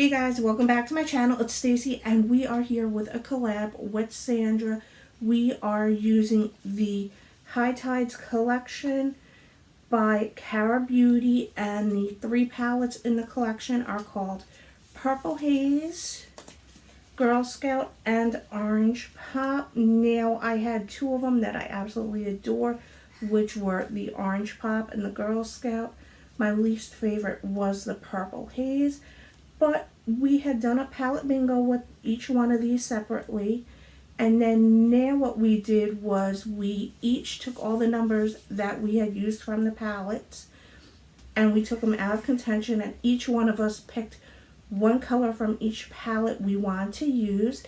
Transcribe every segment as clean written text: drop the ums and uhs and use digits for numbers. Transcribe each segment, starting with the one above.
Hey guys, welcome back to my channel. It's Stacy and we are here with a collab with Sandra. We are using the High Tides collection by Cara Beauty, and the 3 palettes in the collection are called Purple Haze, Girl Scout, and Orange Pop. Now I had 2 of them that I absolutely adore, which were the Orange Pop and the Girl Scout. My least favorite was the Purple Haze. But we had done a palette bingo with each one of these separately. And then now what we did was we each took all the numbers that we had used from the palettes and we took them out of contention, and each one of us picked one color from each palette we wanted to use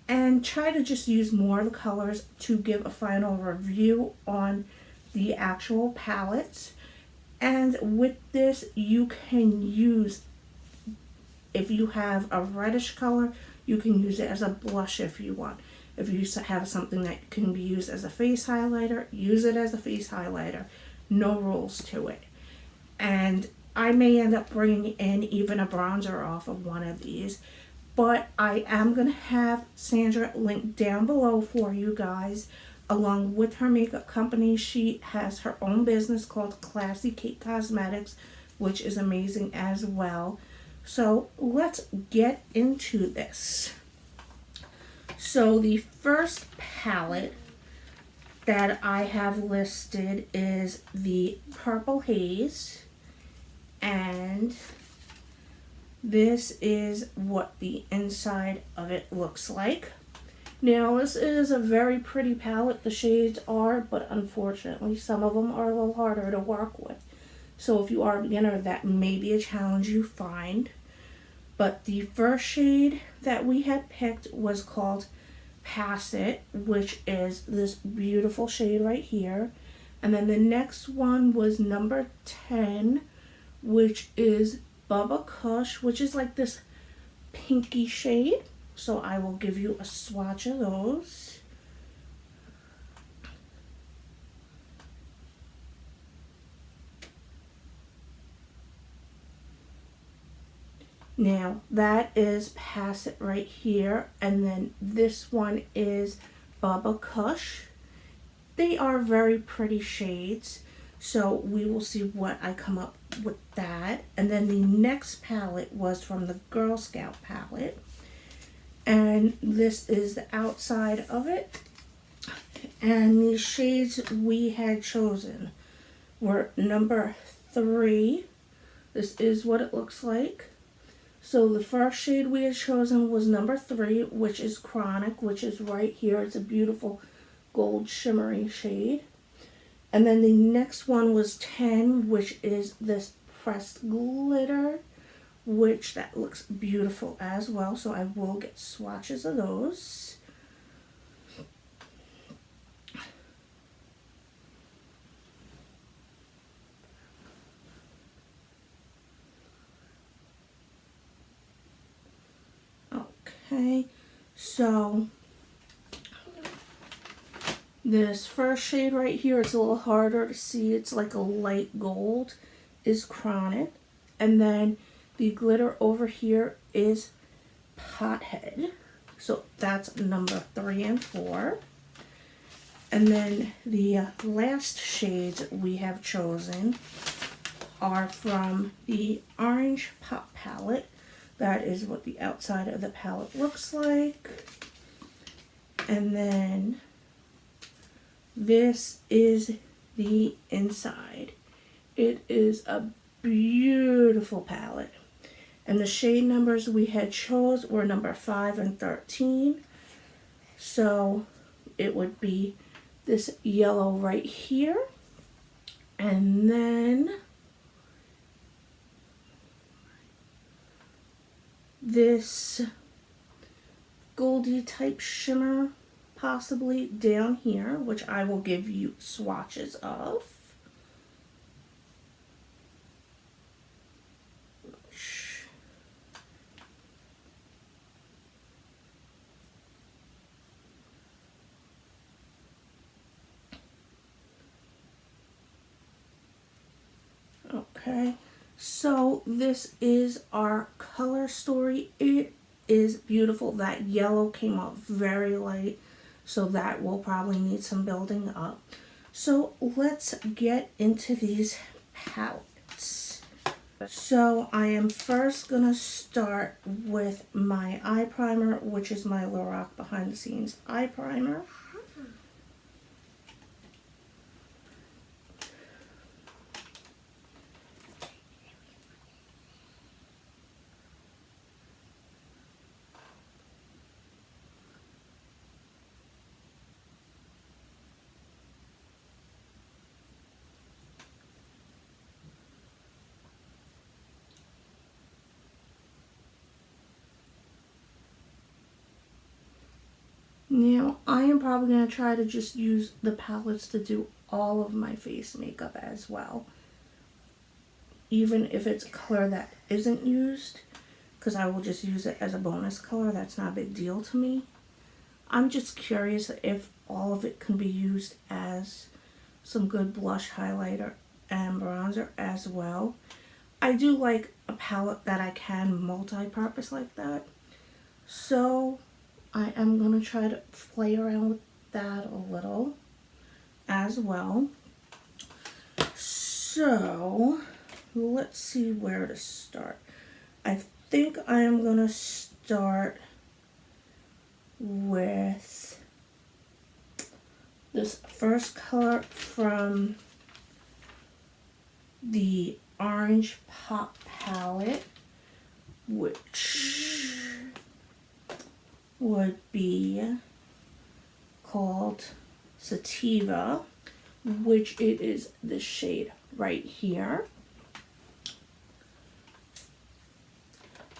and try to just use more of the colors to give a final review on the actual palettes. And with this, you can use, if you have a reddish color, you can use it as a blush if you want. If you have something that can be used as a face highlighter, use it as a face highlighter. No rules to it. And I may end up bringing in even a bronzer off of one of these. But I am going to have Sandra linked down below for you guys, along with her makeup company. She has her own business called Classy Cake Cosmetics, which is amazing as well. So let's get into this. So the first palette that I have listed is the Purple Haze, and this is what the inside of it looks like. Now this is a very pretty palette, the shades are, but unfortunately some of them are a little harder to work with. So if you are a beginner, that may be a challenge you find. But the first shade that we had picked was called Pass It, which is this beautiful shade right here. And then the next one was number 10, which is Bubba Kush, which is like this pinky shade. So I will give you a swatch of those. Now that is Pass It right here, and then this one is Bubba Kush. They are very pretty shades, so we will see what I come up with that. And then the next palette was from the Girl Scout palette, and this is the outside of it. And the shades we had chosen were number 3. This is what it looks like. So the first shade we had chosen was number 3, which is Chronic, which is right here. It's a beautiful gold shimmery shade. And then the next one was 10, which is this Pressed Glitter, which that looks beautiful as well. So I will get swatches of those. Okay, so this first shade right here, it's a little harder to see. It's like a light gold, is Chronic. And then the glitter over here is Pothead. So that's number 3 and 4. And then the last shades we have chosen are from the Orange Pop palette. That is what the outside of the palette looks like. And then this is the inside. It is a beautiful palette. And the shade numbers we had chose were number 5 and 13. So it would be this yellow right here. And then this goldy type shimmer possibly down here, which I will give you swatches of. Okay, So this is our color story. It is beautiful. That yellow came out very light, so that will probably need some building up. So let's get into these palettes. So I am first gonna start with my eye primer, which is my Lorac Behind the Scenes eye primer. Now, I am probably going to try to just use the palettes to do all of my face makeup as well. Even if it's a color that isn't used, because I will just use it as a bonus color. That's not a big deal to me. I'm just curious if all of it can be used as some good blush, highlighter, and bronzer as well. I do like a palette that I can multi-purpose like that. So I am going to try to play around with that a little as well. So let's see where to start. I think I am going to start with this first color from the Orange Pop palette, which would be called Sativa, which it is the shade right here.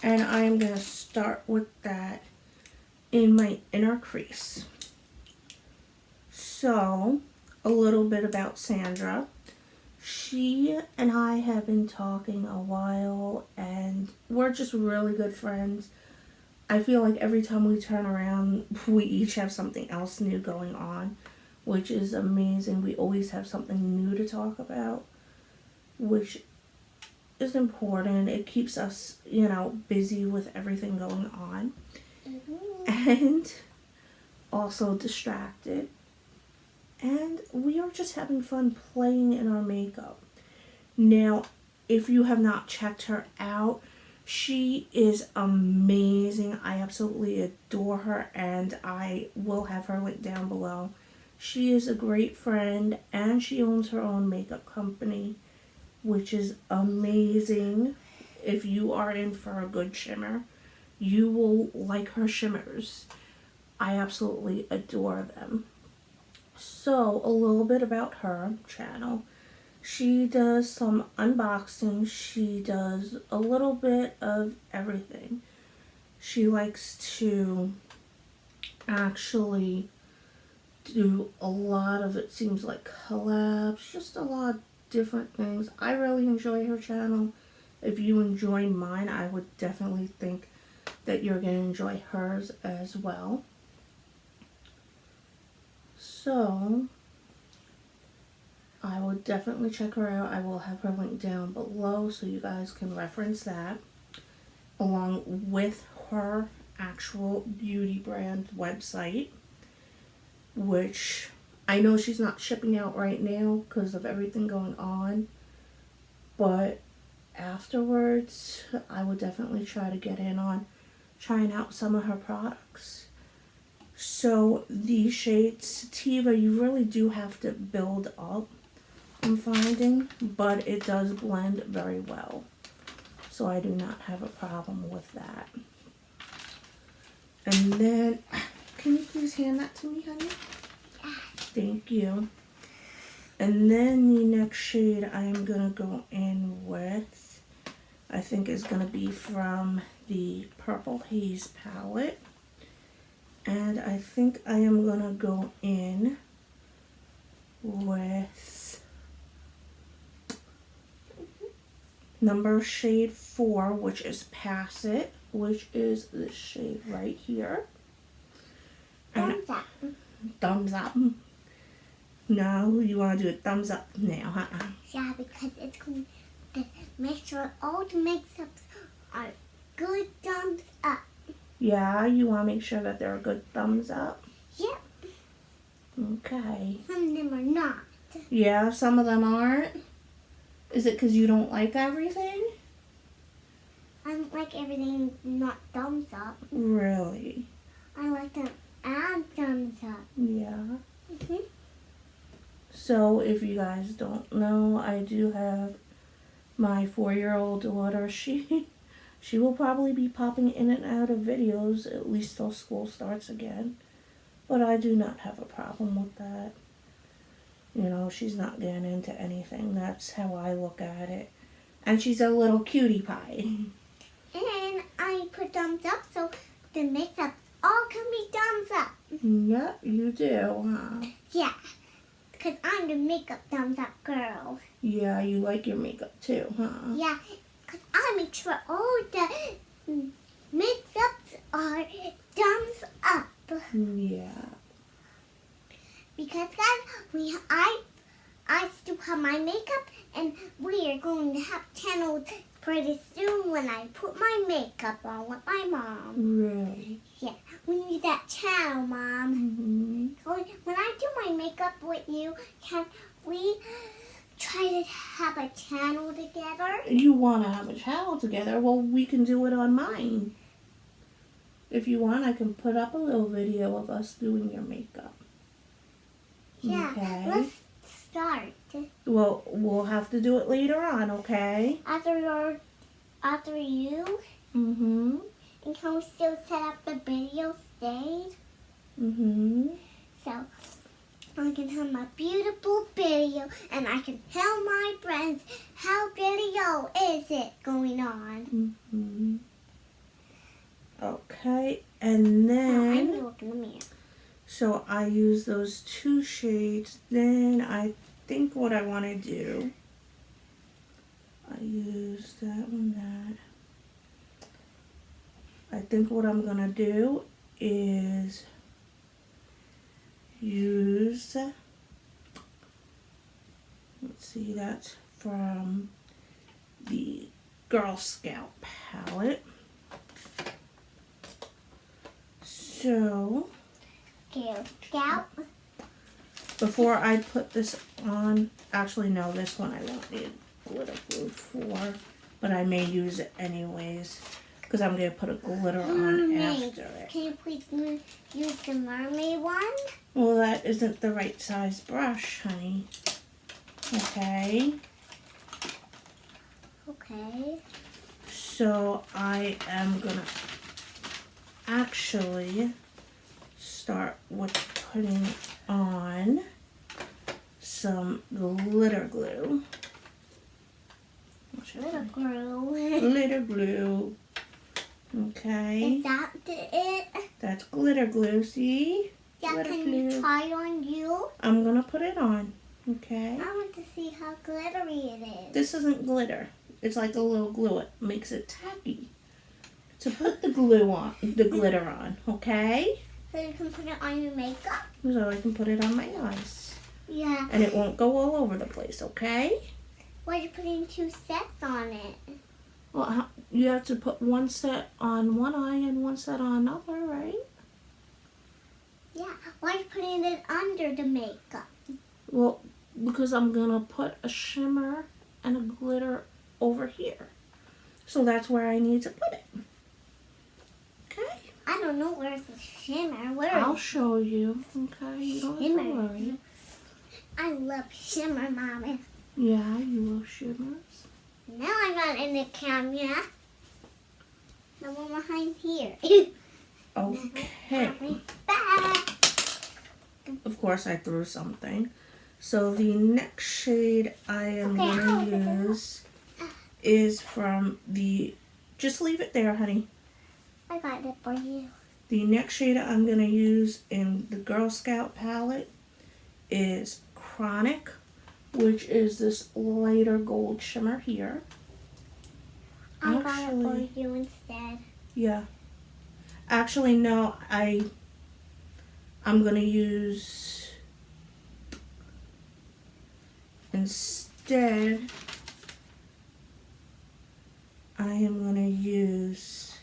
And I'm going to start with that in my inner crease. So, a little bit about Sandra. She and I have been talking a while, and we're just really good friends. I feel like every time we turn around, we each have something else new going on, which is amazing. We always have something new to talk about, which is important. It keeps us, busy with everything going on. And also distracted. And we are just having fun playing in our makeup. Now, if you have not checked her out, she is amazing. I absolutely adore her, and I will have her link down below. She is a great friend, and she owns her own makeup company, which is amazing. If you are in for a good shimmer, you will like her shimmers. I absolutely adore them. So, a little bit about her channel. She does some unboxing. She does a little bit of everything. She likes to actually do a lot of, it seems like, collabs, just a lot of different things. I really enjoy her channel. If you enjoy mine, I would definitely think that you're going to enjoy hers as well. So, I would definitely check her out. I will have her link down below so you guys can reference that, along with her actual beauty brand website, which I know she's not shipping out right now because of everything going on, but afterwards I would definitely try to get in on trying out some of her products. So the shade Sativa, you really do have to build up, I'm finding, but it does blend very well. So I do not have a problem with that. And then, can you please hand that to me, honey? Thank you. And then the next shade I'm going to go in with, I think is going to be from the Purple Haze palette. And I think I am going to go in with number shade 4, which is Pass It, which is this shade right here. Thumbs up. Thumbs up. No, you want to do a thumbs up now, huh? Yeah, because it's going to make sure all the makeups are good thumbs up. Yeah, you want to make sure that they're a good thumbs up? Yep. Okay. Some of them are not. Yeah, some of them aren't? Is it because you don't like everything? I don't like everything not thumbs up. Really? I like them and thumbs up. Yeah. Mm-hmm. So, if you guys don't know, I do have my 4-year-old daughter. She will probably be popping in and out of videos, at least till school starts again. But I do not have a problem with that. You know, she's not getting into anything. That's how I look at it. And she's a little cutie pie. And I put thumbs up so the makeups all can be thumbs up. Yep, you do, huh? Yeah, because I'm the makeup thumbs up girl. Yeah, you like your makeup too, huh? Yeah, because I make sure all the makeups are thumbs up. Yeah. Because guys, I still have my makeup, and we are going to have channels pretty soon when I put my makeup on with my mom. Really? Yeah, we need that channel, Mom. Mm-hmm. So when I do my makeup with you, can we try to have a channel together? You want to have a channel together? Well, we can do it on mine. If you want, I can put up a little video of us doing your makeup. Yeah, Okay. let's start. Well, we'll have to do it later on, okay? After you, Mm-hmm. and can we still set up the video stage? Mm-hmm. So I can have my beautiful video, and I can tell my friends how video is it going on. Mm-hmm. Okay, and Now I'm then, gonna look in the mirror. so I use those 2 shades. Then I think what I want to do, I use that one, that. I think what I'm going to do is use, let's see, that's from the Girl Scout palette. So, Girl Scout. before I put this on, actually no, this one I won't need glitter glue for, but I may use it anyways, because I'm going to put a glitter on after it. Can you please use the mermaid one? Well, that isn't the right size brush, honey. Okay, Okay. so I am going to actually start with putting on some glitter glue. Little glue. Glitter glue. Okay. Is that it? That's glitter glue, see? Yeah, Glitter can glue. you try it on you? I'm gonna put it on. Okay. I want to see how glittery it is. This isn't glitter. It's like a little glue. It makes it tacky. So put the glue on, the glitter on, okay? So you can put it on your makeup? So I can put it on my eyes. Yeah. And it won't go all over the place, okay? Why are you putting 2 sets on it? Well, you have to put one set on one eye and one set on another, right? Yeah. Why are you putting it under the makeup? Well, because I'm gonna put a shimmer and a glitter over here. So that's where I need to put it. Okay? I don't know where's the shimmer. Where I'll is show you. Okay, you don't have to shimmer? worry. I love shimmer, Mommy. Yeah, you love shimmers. Now I'm not in the camera. The one behind here. Okay. Back. Of course, I threw something. So the next shade I am Okay, going to use is from the... Just leave it there, honey. I got it for you. The next shade I'm going to use in the Girl Scout palette is Chronic, which is this lighter gold shimmer here. I got it Actually, for you instead. yeah. Actually, no, I'm going to use, instead I am going to use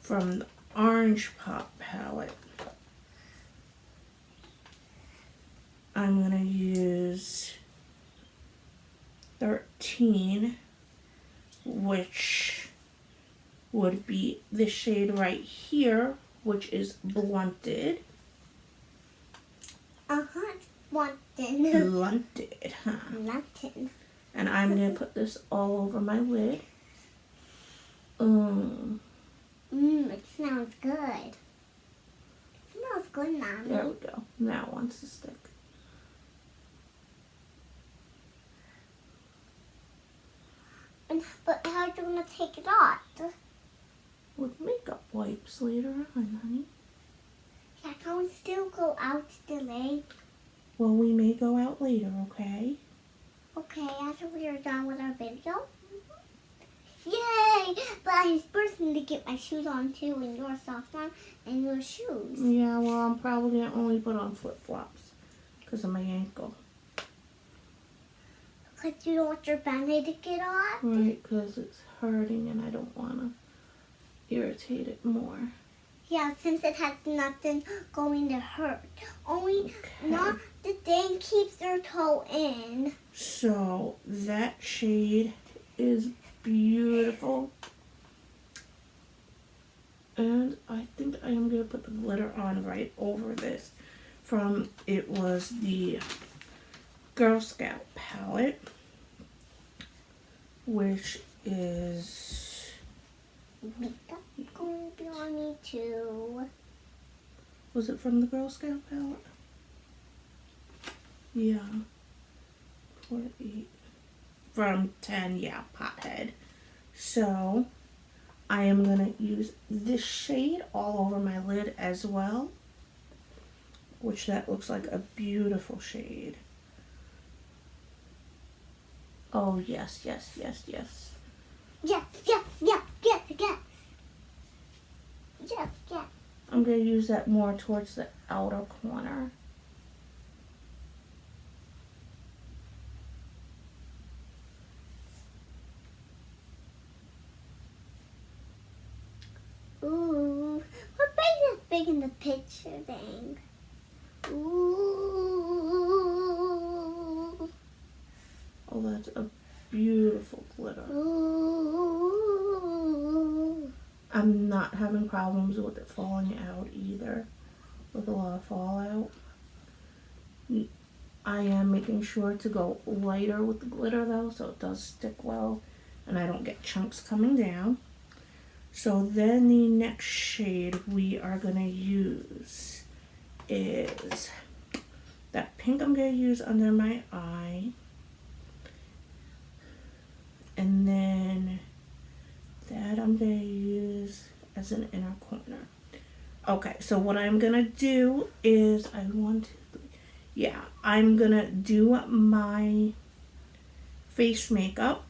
from the Orange Pop palette. I'm going to use 13, which would be the shade right here, which is Blunted. Blunted. Blunted, huh? Blunted. And I'm going to put this all over my lid. It smells good. It smells good, Mommy. There we go. Now it wants to stick. But how are you going to take it off? With makeup wipes later on, honey. Yeah, can we still go out today? Well, we may go out later, okay? Okay, after we are done with our video. Yay! But I'm first need to get my shoes on too, and your socks on, and your shoes. Yeah, well, I'm probably going to only put on flip-flops because of my ankle. Because you don't want your band-aid to get off? Right, because it's hurting and I don't want to irritate it more. Yeah, since it has nothing going to hurt. Only Okay. not the thing keeps their toe in. So, that shade is beautiful. And I think I am going to put the glitter on right over this. It was the Girl Scout palette, which is, Makeup going to be on me too. was it from the Girl Scout palette? Yeah. 48. From 10, yeah, Pothead. So, I am going to use this shade all over my lid as well, which that looks like a beautiful shade. Oh, yes, yes, yes, yes. Yes, yes, yes, yes, yes. Yes, yes. I'm going to use that more towards the outer corner. Ooh, what face is big in the picture thing? Ooh, Oh, that's a beautiful glitter. ooh. I'm not having problems with it falling out either, with a lot of fallout. I am making sure to go lighter with the glitter though, so it does stick well and I don't get chunks coming down. So then the next shade we are going to use is that pink I'm going to use under my eye. And then that I'm going to use as an inner corner. Okay, so what I'm going to do is I'm going to do my face makeup.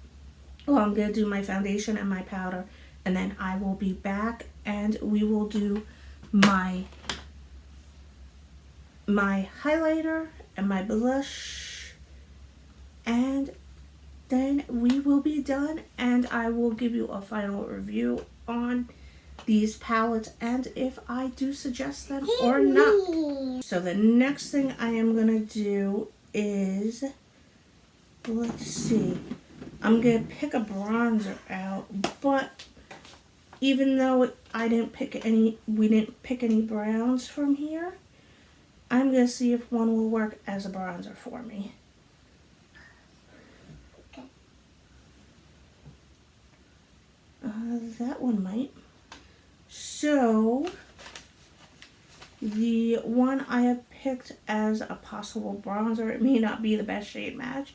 Well, I'm going to do my foundation and my powder. And then I will be back and we will do my highlighter and my blush. And then we will be done and I will give you a final review on these palettes and if I do suggest them or not. So the next thing I am going to do is, let's see, I'm going to pick a bronzer out, but even though we didn't pick any browns from here, I'm going to see if one will work as a bronzer for me. Okay. That one might. So, the one I have picked as a possible bronzer, it may not be the best shade match,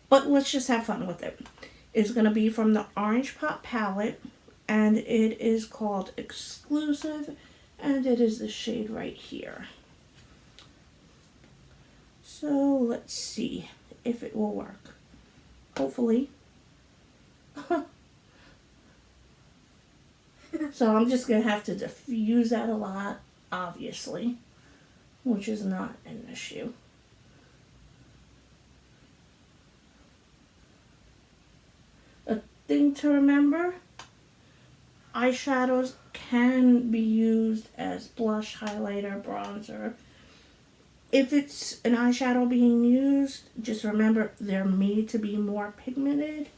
but let's just have fun with it. It's going to be from the Orange Pop palette, and it is called Exclusive, and it is the shade right here. So, let's see if it will work. Hopefully. So I'm just going to have to diffuse that a lot, obviously, which is not an issue. thing to remember, eyeshadows can be used as blush, highlighter, bronzer. If it's an eyeshadow being used, just remember they're made to be more pigmented.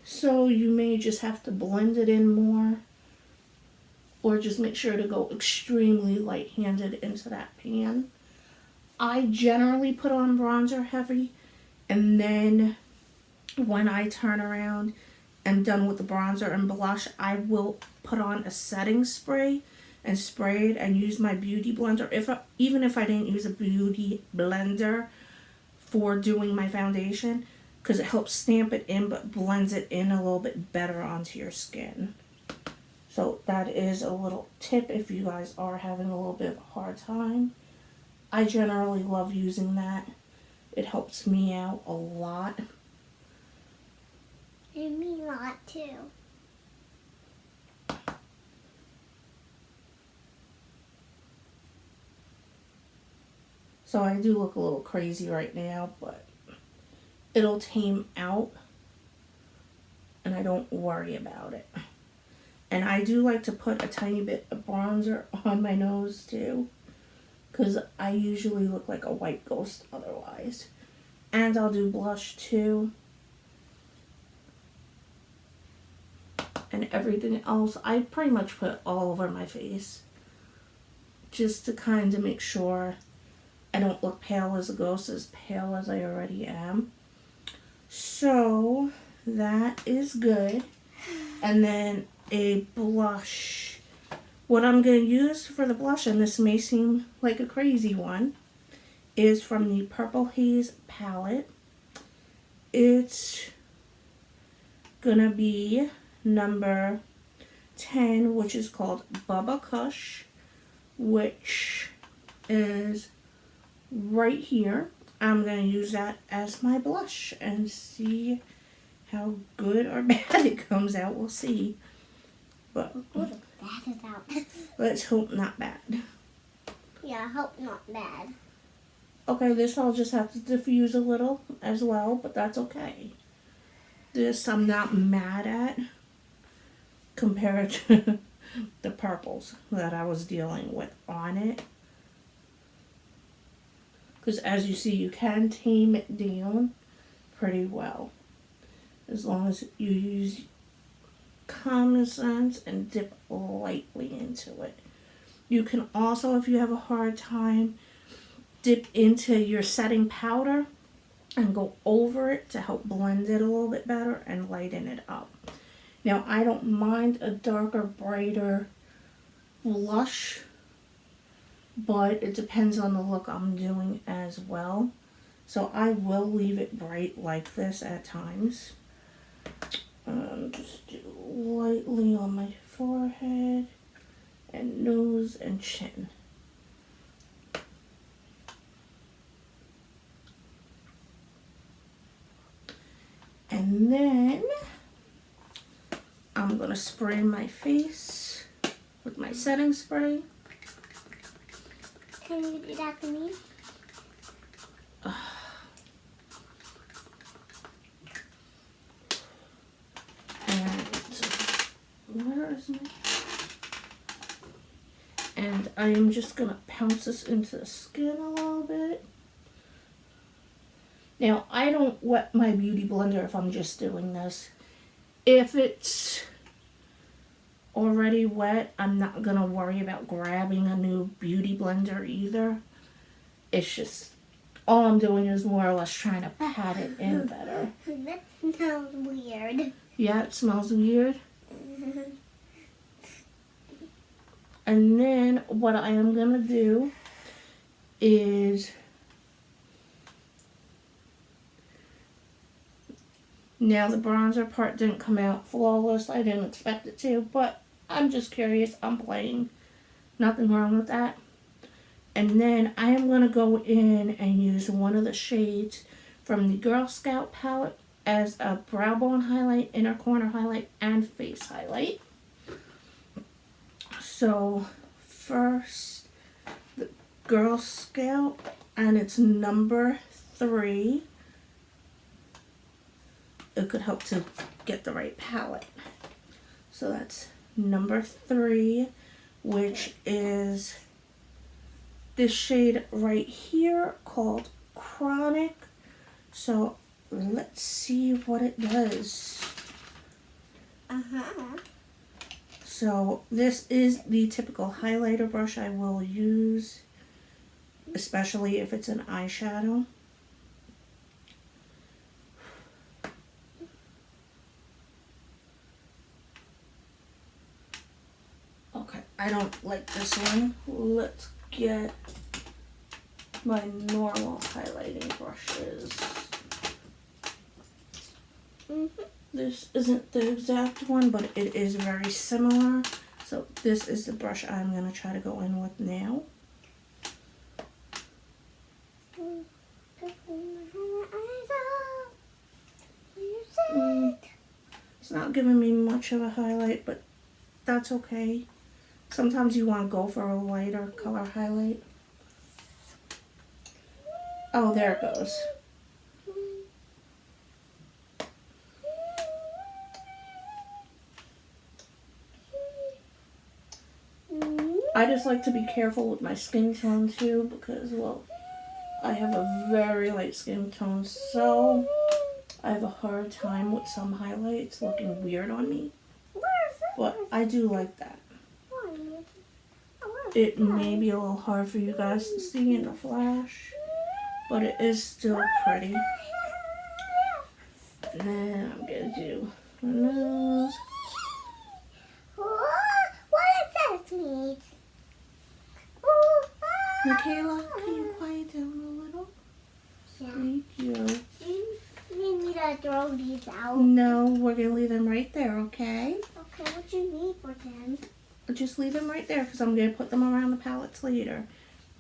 So you may just have to blend it in more, or just make sure to go extremely light-handed into that pan. I generally put on bronzer heavy, and then when I turn around and done with the bronzer and blush, I will put on a setting spray and spray it and use my beauty blender. Even if I didn't use a beauty blender for doing my foundation, because it helps stamp it in but blends it in a little bit better onto your skin. So that is a little tip if you guys are having a little bit of a hard time. I generally love using that. It helps me out a lot. And me a lot too. So I do look a little crazy right now, but it'll tame out and I don't worry about it. And I do like to put a tiny bit of bronzer on my nose too, because I usually look like a white ghost otherwise. And I'll do blush too. And everything else, I pretty much put all over my face, just to kind of make sure I don't look pale as a ghost, as pale as I already am. So that is good. And then a blush. What I'm going to use for the blush, and this may seem like a crazy one, is from the Purple Haze palette. It's going to be number 10, which is called Bubba Kush, which is right here. I'm going to use that as my blush and see how good or bad it comes out. We'll see. But What if bad is out? let's hope not bad. Yeah, I hope not bad. Okay, this I'll just have to diffuse a little as well, but that's okay. This I'm not mad at compared to the purples that I was dealing with on it. Because as you see, you can tame it down pretty well, as long as you use common sense and dip lightly into it. You can also, if you have a hard time, dip into your setting powder and go over it to help blend it a little bit better and lighten it up. Now, I don't mind a darker, brighter blush, but it depends on the look I'm doing as well. So I will leave it bright like this at times. Just do lightly on my forehead and nose and chin. And then I'm going to spray my face with my setting spray. Can you do that to me? Where is my... And I am just going to pounce this into the skin a little bit. Now, I don't wet my beauty blender if I'm just doing this. If it's already wet, I'm not going to worry about grabbing a new beauty blender either. It's just, all I'm doing is more or less trying to pat it in better. That smells weird. Yeah, it smells weird. And then what I am going to do is, now the bronzer part didn't come out flawless. I didn't expect it to, but I'm just curious. I'm playing. Nothing wrong with that. And then I am going to go in and use one of the shades from the Girl Scout palette as a brow bone highlight, inner corner highlight, and face highlight. So first, the Girl Scout, and it's number 3. It could help to get the right palette. So that's number 3, which is this shade right here called Chronic. So let's see what it does. So this is the typical highlighter brush I will use, especially if it's an eyeshadow. Okay, I don't like this one. Let's get my normal highlighting brushes. This isn't the exact one, but it is very similar. So this is the brush I'm going to try to go in with now. It's not giving me much of a highlight, but that's okay. Sometimes you want to go for a lighter color highlight. Oh, there it goes. I just like to be careful with my skin tone too because, well, I have a very light skin tone, so I have a hard time with some highlights looking weird on me. But I do like that. It may be a little hard for you guys to see in the flash, but it is still pretty. And then I'm going to do my nose. What does that mean? Michaela, can you quiet down a little? Yeah. Thank you. Do you need me to throw these out? No, we're going to leave them right there, okay? Okay, what you need for them? Just leave them right there because I'm going to put them around the palettes later.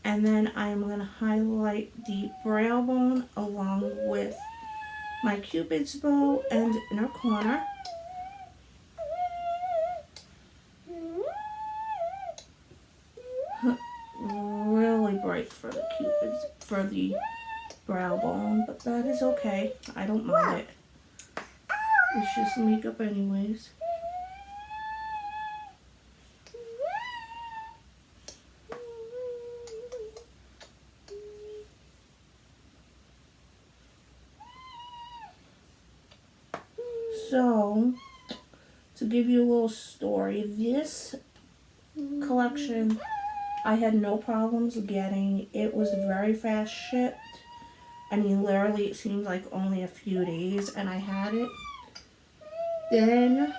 And then I'm going to highlight the brow bone along with my Cupid's bow and inner corner. Really bright for the Cupid's, for the brow bone, but that is okay. I don't mind it. It's just makeup anyways. So, to give you a little story, this collection I had no problems getting. It was very fast shipped. I mean, literally, it seemed like only a few days, and I had it. Then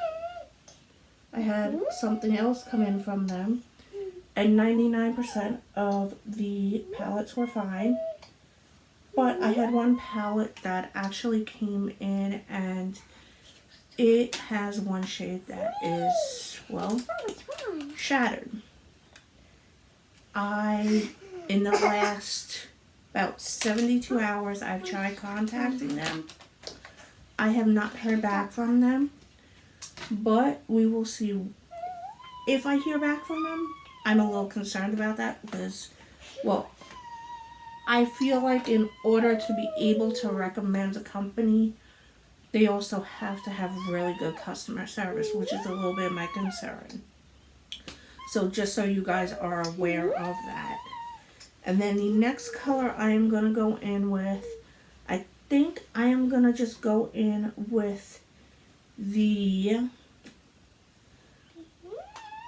I had something else come in from them, and 99% of the palettes were fine. But I had one palette that actually came in, and it has one shade that is, well, shattered. In the last about 72 hours, I've tried contacting them. I have not heard back from them, but we will see. If I hear back from them, I'm a little concerned about that because, well, I feel like in order to be able to recommend a company, they also have to have really good customer service, which is a little bit of my concern. So just so you guys are aware of that. And then the next color I am going to go in with, I think I am going to just go in with the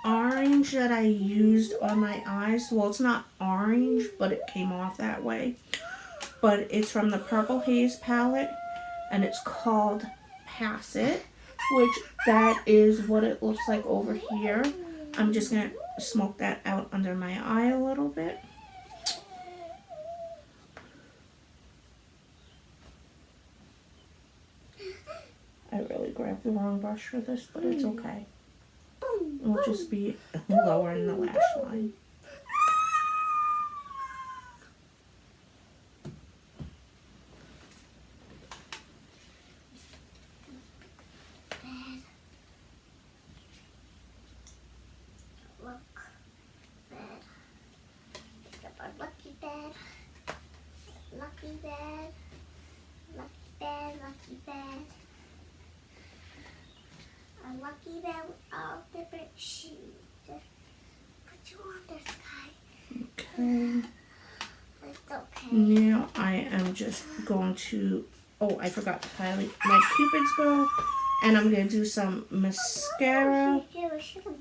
orange that I used on my eyes. Well, it's not orange, but it came off that way. But it's from the Purple Haze palette, and it's called Pass It, which that is what it looks like over here. I'm just going to smoke that out under my eye a little bit. I really grabbed the wrong brush for this, but it's okay. It'll just be lower in the lash line. Lucky bed, lucky bed, lucky bed, lucky bed. talking about all different shades. Put you on this guy. Okay. It's okay. Now I am just going to, oh, I forgot to highlight my Cupid's bow. And I'm going to do some mascara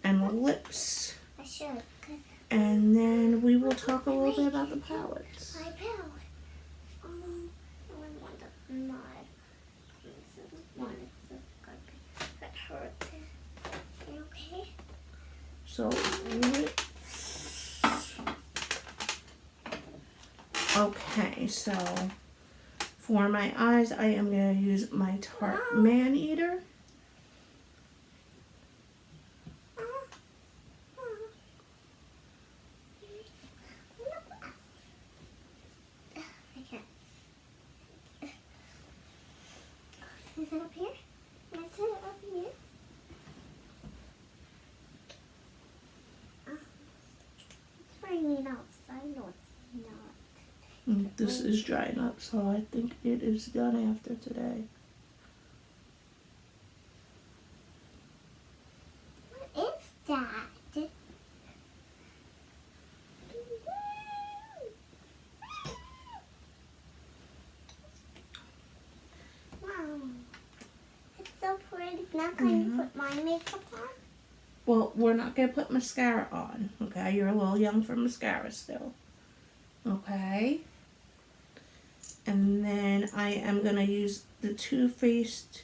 and lips. I should. And then we will talk a little bit about the palettes. My palette. I want the mud. This is one. That hurt. Okay. So lips. Okay, so for my eyes, I am going to use my Tarte Man Eater. Is it up here? Is it up here? It's raining outside. No, it's not. This is drying up, so I think it is done after today. What is that? Wow. It's so pretty. Now can you put my makeup on? Well, we're not going to put mascara on, okay? You're a little young for mascara still. Okay? And then I am going to use the Too Faced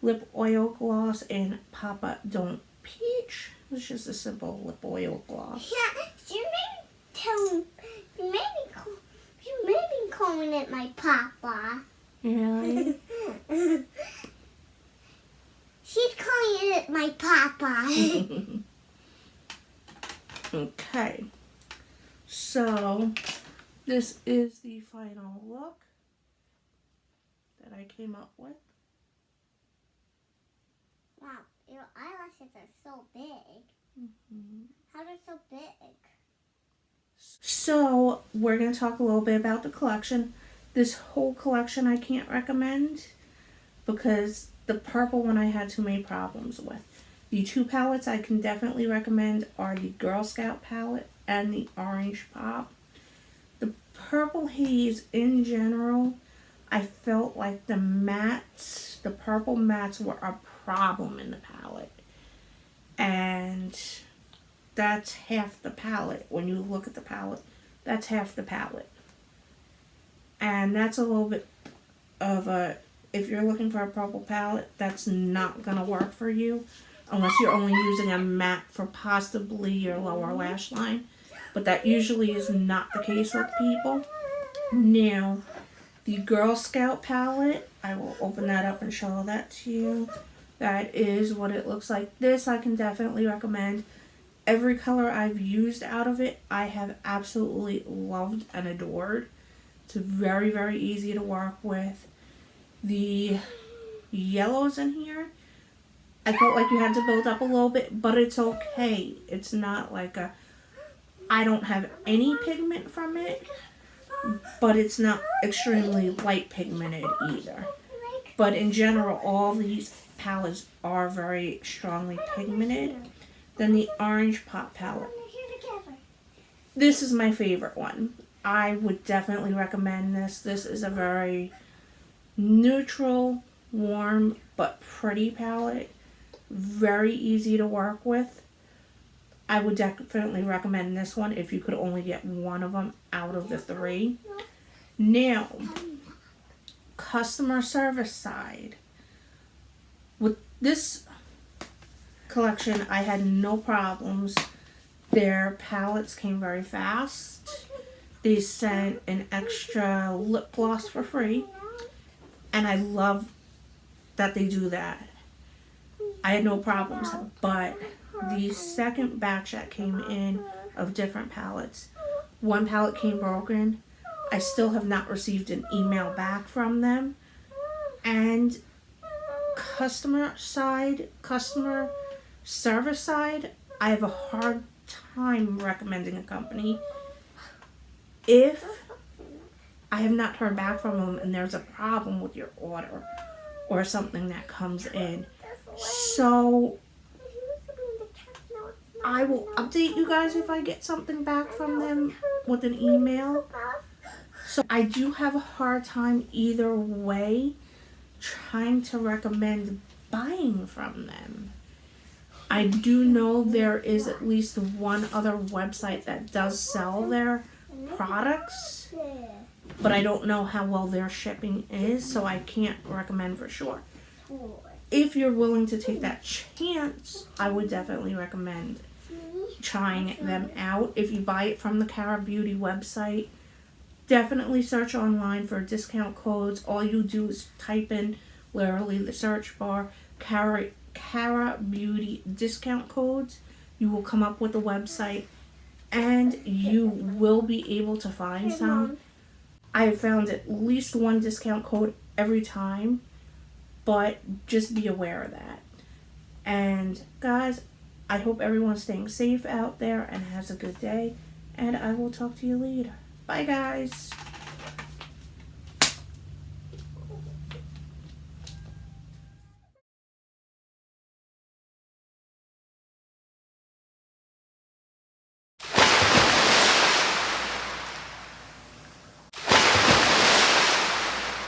Lip Oil Gloss in Papa Don't Peach. It's just a simple lip oil gloss. Yeah, you made me calling it my papa. Really? She's calling it my papa. Okay. So, this is the final look that I came up with. Wow, your eyelashes are so big. How they're so big? So, we're going to talk a little bit about the collection. This whole collection I can't recommend because the purple one I had too many problems with. The two palettes I can definitely recommend are the Girl Scout palette and the Orange Pop. The Purple Haze in general, I felt like the mattes, the purple mattes were a problem in the palette. And that's half the palette. When you look at the palette, that's half the palette. And that's a little bit of a, if you're looking for a purple palette, that's not going to work for you. Unless you're only using a matte for possibly your lower lash line. But that usually is not the case with people. Now, the Girl Scout palette, I will open that up and show that to you. That is what it looks like. This I can definitely recommend. Every color I've used out of it, I have absolutely loved and adored. It's very, very easy to work with. The yellows in here, I felt like you had to build up a little bit, but it's okay. It's not like a, I don't have any pigment from it, but it's not extremely light pigmented either. But in general, all these palettes are very strongly pigmented. Then the Orange Pop palette. This is my favorite one. I would definitely recommend this. This is a very neutral, warm, but pretty palette. Very easy to work with. I would definitely recommend this one if you could only get one of them out of the three. Now, customer service side. With this collection, I had no problems. Their palettes came very fast. They sent an extra lip gloss for free. And I love that they do that. I had no problems. But the second batch that came in of different palettes, one palette came broken. I still have not received an email back from them. And customer service side, I have a hard time recommending a company if I have not heard back from them and there's a problem with your order or something that comes in. So I will update you guys if I get something back from them with an email. So I do have a hard time either way trying to recommend buying from them. I do know there is at least one other website that does sell their products, but I don't know how well their shipping is, so I can't recommend for sure. If you're willing to take that chance, I would definitely recommend trying them out. If you buy it from the Cara Beauty website, definitely search online for discount codes. All you do is type in literally the search bar Cara Beauty discount codes. You will come up with the website and you will be able to find some. I have found at least one discount code every time, but just be aware of that. And guys, I hope everyone's staying safe out there and has a good day, and I will talk to you later. Bye guys.